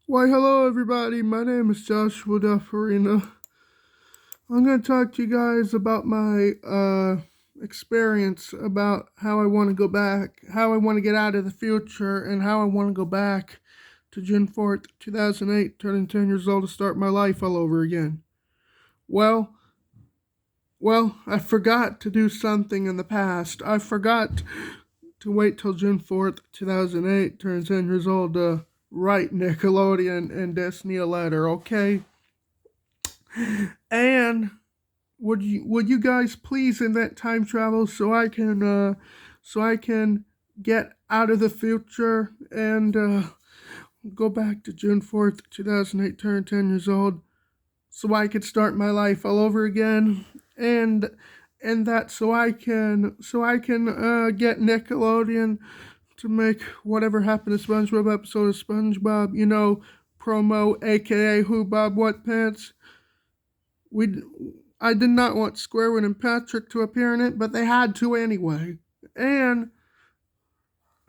Why, hello everybody. My name is Joshua Dufurrena. I'm going to talk to you guys about my experience about how I want to go back, how I want to get out of the future, and how I want to go back to June 4th, 2008, turning 10 years old to start my life all over again. Well, I forgot to do something in the past. I forgot to wait till June 4th, 2008, turn 10 years old to write Nickelodeon and Disney a letter, okay? And would you guys please invent time travel so I can get out of the future and go back to June 4th, 2008, turn 10 years old, so I could start my life all over again, and that so I can get Nickelodeon to make whatever happened to SpongeBob episode of SpongeBob, promo, aka Who Bob What Pants. We I did not want Squidward and Patrick to appear in it, but they had to anyway. And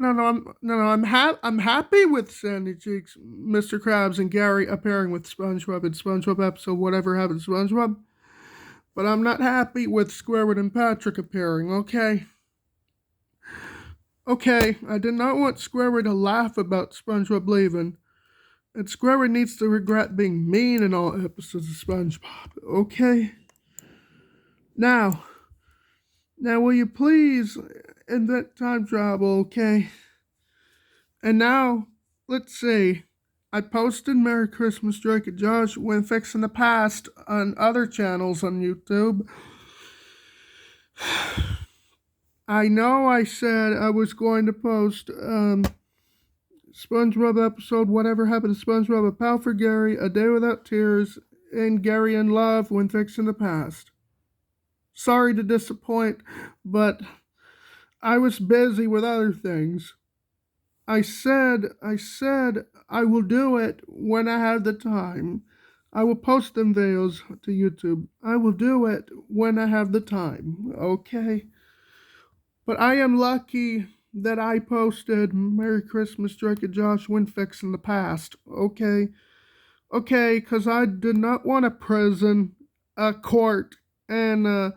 I'm happy with Sandy Cheeks, Mr. Krabs, and Gary appearing with SpongeBob in SpongeBob episode Whatever Happened to SpongeBob. But I'm not happy with Squidward and Patrick appearing. Okay, I did not want Squidward to laugh about SpongeBob leaving. And Squidward needs to regret being mean in all episodes of SpongeBob. Okay? Now, will you please invent time travel, okay? And now, let's see. I posted Merry Christmas, Drake and Josh when fixing the past on other channels on YouTube. I know I said I was going to post SpongeBob episode Whatever Happened to SpongeBob, A Pal for Gary, A Day Without Tears, and Gary in Love when fixing the past. Sorry to disappoint, but I was busy with other things. I said I will do it when I have the time. I will post them videos to YouTube. I will do it when I have the time, okay? But I am lucky that I posted Merry Christmas, Drake and Josh Winfix in the past, okay? Okay, because I did not want a prison, a court, and a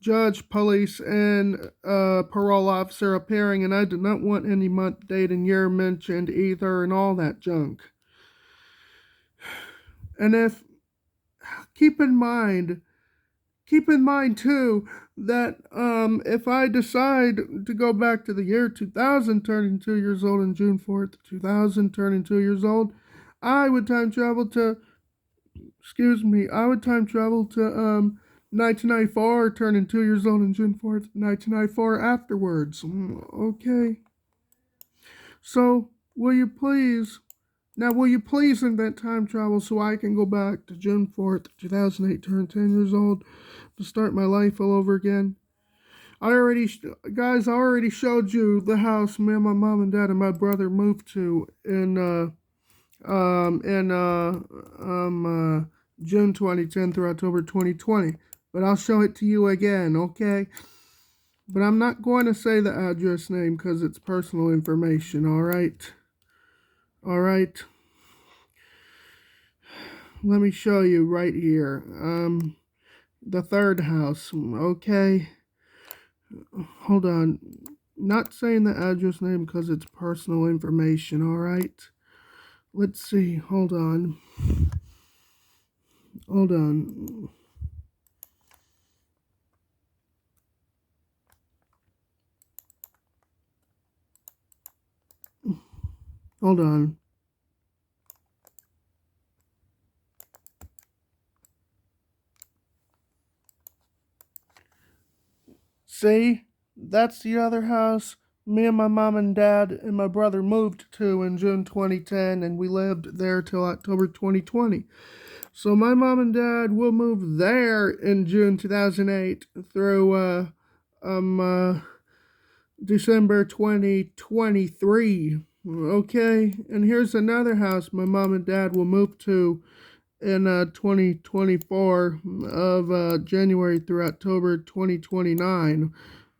judge, police, and parole officer appearing, and I did not want any month, date, and year mentioned either, and all that junk. And keep in mind too that if I decide to go back to the year 2000, turning 2 years old, and June 4th, 2000, turning 2 years old, I would time travel to 1994, turning 2 years old, and June 4th, 1994 afterwards. Okay. So, will you please invent time travel so I can go back to June 4th, 2008, turn 10 years old to start my life all over again? I already showed you the house me and my mom and dad and my brother moved to in June 2010 through October 2020. But I'll show it to you again, okay? But I'm not going to say the address name because it's personal information, alright? Alright? Let me show you right here. The third house, okay? Hold on. Not saying the address name because it's personal information, alright? Let's see. Hold on. Hold on. Hold on. See? That's the other house me and my mom and dad and my brother moved to in June 2010, and we lived there till October 2020. So my mom and dad will move there in June 2008 through December 2023. Okay, and here's another house my mom and dad will move to in 2024 of January through October 2029.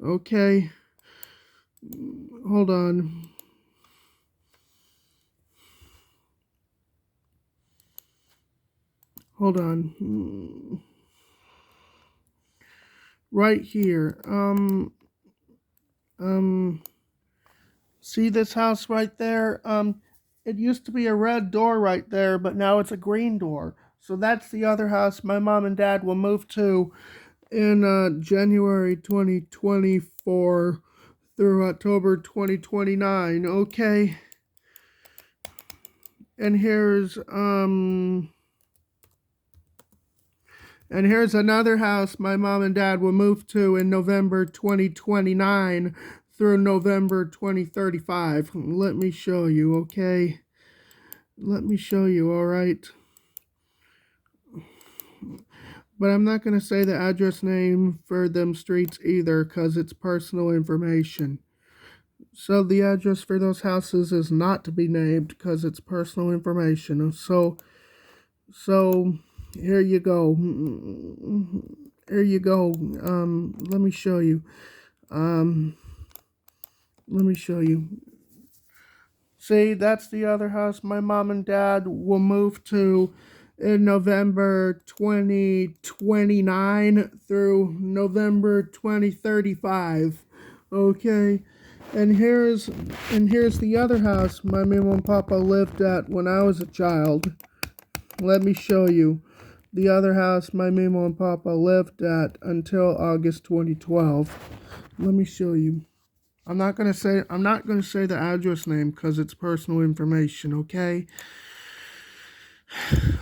Okay, hold on. hold on. Right here. See this house right there? It used to be a red door right there, but now it's a green door. So that's the other house my mom and dad will move to in January 2024 through October 2029. Okay. And here's another house my mom and dad will move to in November 2029 through November 2035. Let me show you, okay? Let me show you, all right? But I'm not going to say the address name for them streets either because it's personal information. So the address for those houses is not to be named because it's personal information. So here you go. Here you go. Let me show you. Let me show you. See, that's the other house my mom and dad will move to in November 2029 through November 2035. Okay. And here's the other house my mom and papa lived at when I was a child. Let me show you. The other house my mama and papa lived at until August 2012. Let me show you. I'm not gonna say the address name because it's personal information, okay?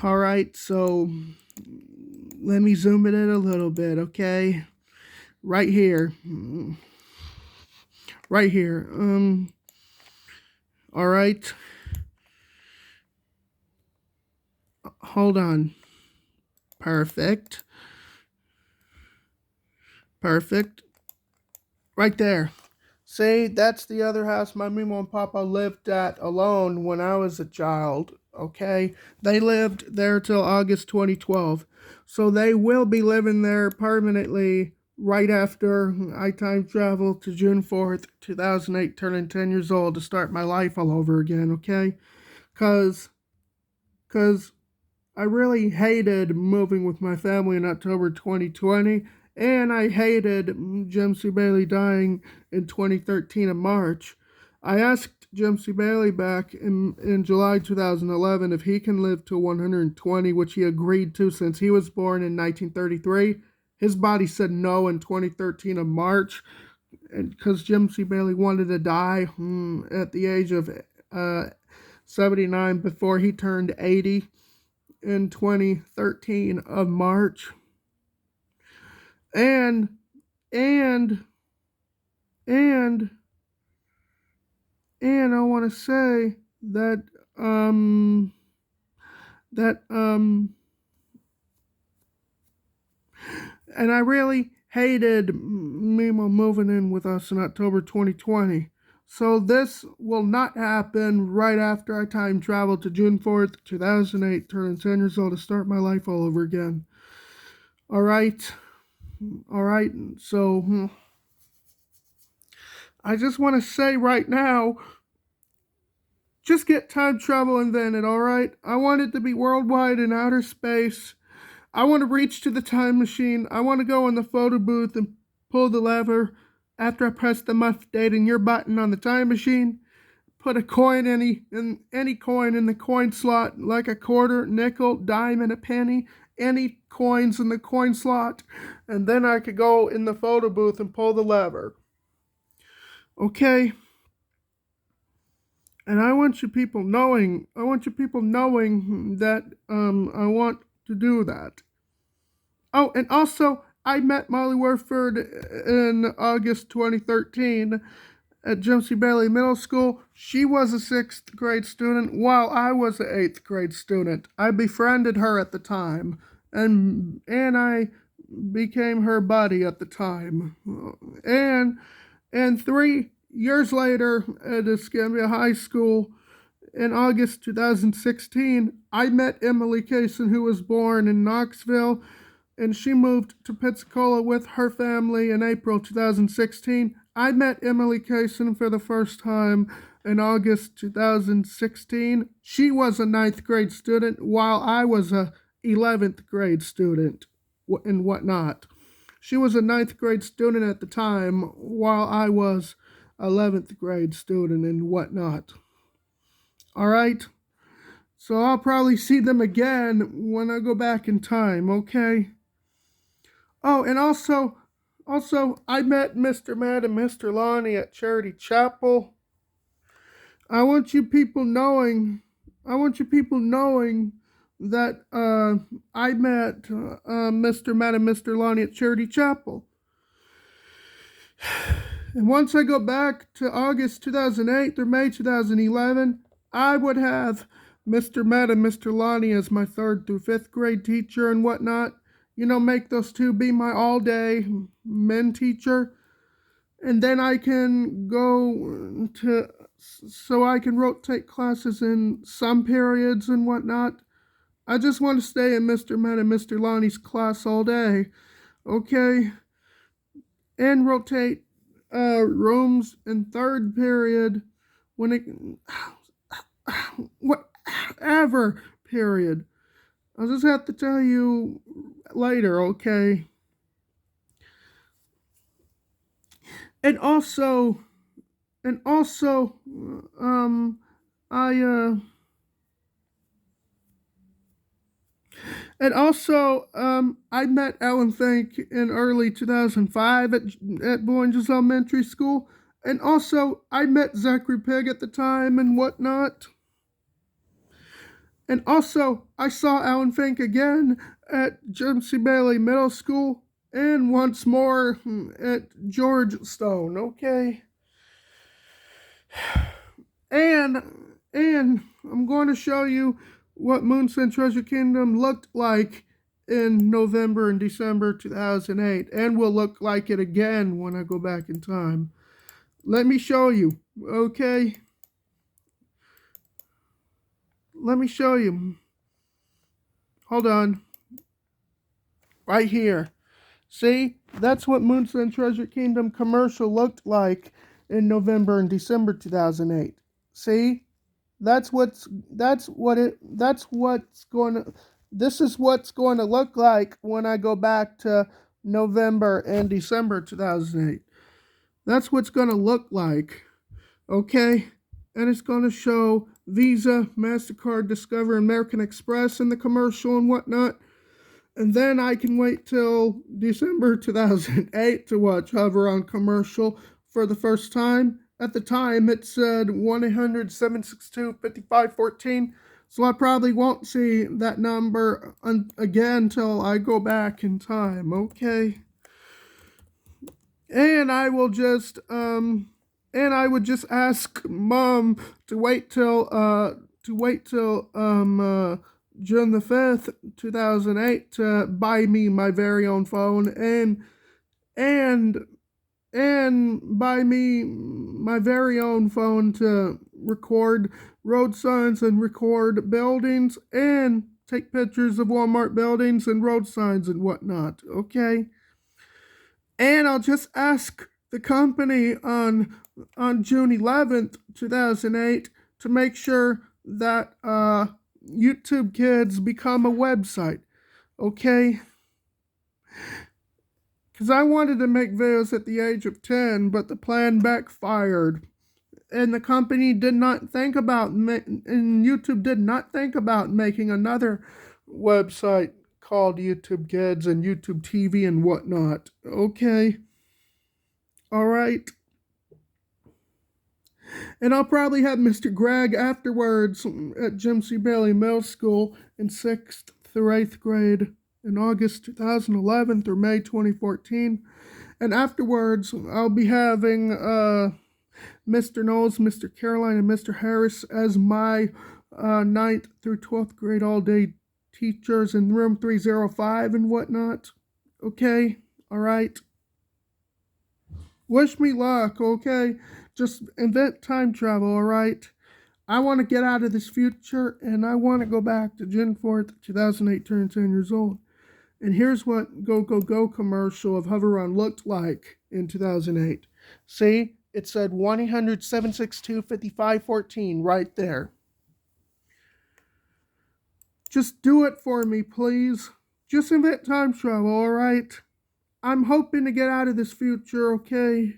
Alright, so let me zoom it in a little bit, okay? Right here. Right here. Alright. Hold on. Perfect. Right there. See, that's the other house my mama and papa lived at alone when I was a child, okay? They lived there till August 2012. So they will be living there permanently right after I time travel to June 4th, 2008, turning 10 years old to start my life all over again, okay? Cause I really hated moving with my family in October 2020, and I hated Jim C. Bailey dying in 2013 in March. I asked Jim C. Bailey back in July 2011 if he can live to 120, which he agreed to since he was born in 1933. His body said no in 2013 in March, because Jim C. Bailey wanted to die at the age of 79 before he turned 80 in 2013 of March. And I want to say that and I really hated Mimo moving in with us in October 2020. So this will not happen right after I time travel to June 4th, 2008, turning 10 years old to start my life all over again. All right. So I just want to say right now, just get time travel invented, all right? I want it to be worldwide in outer space. I want to reach to the time machine. I want to go in the photo booth and pull the lever after I press the updating your button on the time machine. Put a coin, any coin in the coin slot, like a quarter, nickel, dime, and a penny. Any coins in the coin slot. And then I could go in the photo booth and pull the lever. Okay? And I want you people knowing that I want to do that. Oh, and also, I met Molly Warford in August 2013 at Jim C. Bailey Middle School. She was a 6th grade student while I was an 8th grade student. I befriended her at the time, and I became her buddy at the time. And 3 years later at Escambia High School in August 2016, I met Emily Kaysen, who was born in Knoxville, and she moved to Pensacola with her family in April 2016. I met Emily Kaysen for the first time in August 2016. She was a 9th grade student while I was a 11th grade student and whatnot. She was a ninth grade student at the time, while I was 11th grade student and whatnot. All right? So I'll probably see them again when I go back in time, okay? Oh, and also, I met Mr. Matt and Mr. Lonnie at Charity Chapel. I want you people knowing, I want you people knowing that I met Mr. Matt and Mr. Lonnie at Charity Chapel. And once I go back to August 2008 or May 2011, I would have Mr. Matt and Mr. Lonnie as my 3rd through 5th grade teacher and whatnot. You know, make those two be my all day men teacher. And then I can go to, so I can rotate classes in some periods and whatnot. I just want to stay in Mr. Matt and Mr. Lonnie's class all day, okay? And rotate rooms in 3rd period when it, whatever period. I'll just have to tell you later, okay? And also, I I met Alan Fink in early 2005 at Boynges Elementary School. And also, I met Zachary Pig at the time and whatnot. And also, I saw Alan Fink again at Jim C. Bailey Middle School and once more at George Stone, okay? And I'm going to show you what Moonstone Treasure Kingdom looked like in November and December 2008, and will look like it again when I go back in time. Let me show you, okay? Let me show you. Hold on. Right here. See? That's what Moonstone Treasure Kingdom commercial looked like in November and December 2008. See? This is what's going to look like when I go back to November and December 2008. That's what's going to look like. Okay? And it's going to show Visa, MasterCard, Discover, American Express in the commercial and whatnot. And then I can wait till December 2008 to watch Hover on commercial for the first time. At the time, it said 1-800-762-5514. So I probably won't see that number again until I go back in time, okay? And I will just, and I would just ask Mom to wait till June the 5th, 2008 to buy me my very own phone and buy me my very own phone to record road signs and record buildings and take pictures of Walmart buildings and road signs and whatnot, okay? And I'll just ask the company on June 11th, 2008 to make sure that YouTube Kids become a website, okay? Because I wanted to make videos at the age of 10, but the plan backfired. And the company did not think about, and YouTube did not think about making another website called YouTube Kids and YouTube TV and whatnot. Okay? Alright? And I'll probably have Mr. Greg afterwards at Jim C. Bailey Middle School in 6th through 8th grade in August 2011 through May 2014. And afterwards, I'll be having Mr. Knowles, Mr. Caroline, and Mr. Harris as my 9th through 12th grade all-day teachers in room 305 and whatnot. Okay? Alright? Wish me luck, okay? Just invent time travel, alright? I want to get out of this future, and I want to go back to June 4th, 2008, turning 10 years old. And here's what Go Go Go commercial of Hover Run looked like in 2008. See? It said 1-800-762-5514 right there. Just do it for me, please. Just invent time travel, alright? I'm hoping to get out of this future, okay?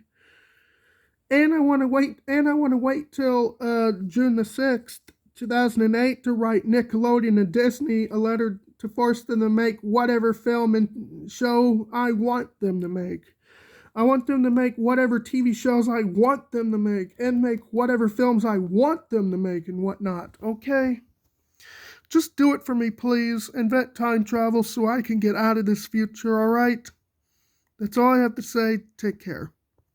And I want to wait till June the 6th, 2008 to write Nickelodeon and Disney a letter to force them to make whatever film and show I want them to make. I want them to make whatever TV shows I want them to make and make whatever films I want them to make and whatnot, okay? Just do it for me, please. Invent time travel so I can get out of this future, alright? That's all I have to say. Take care.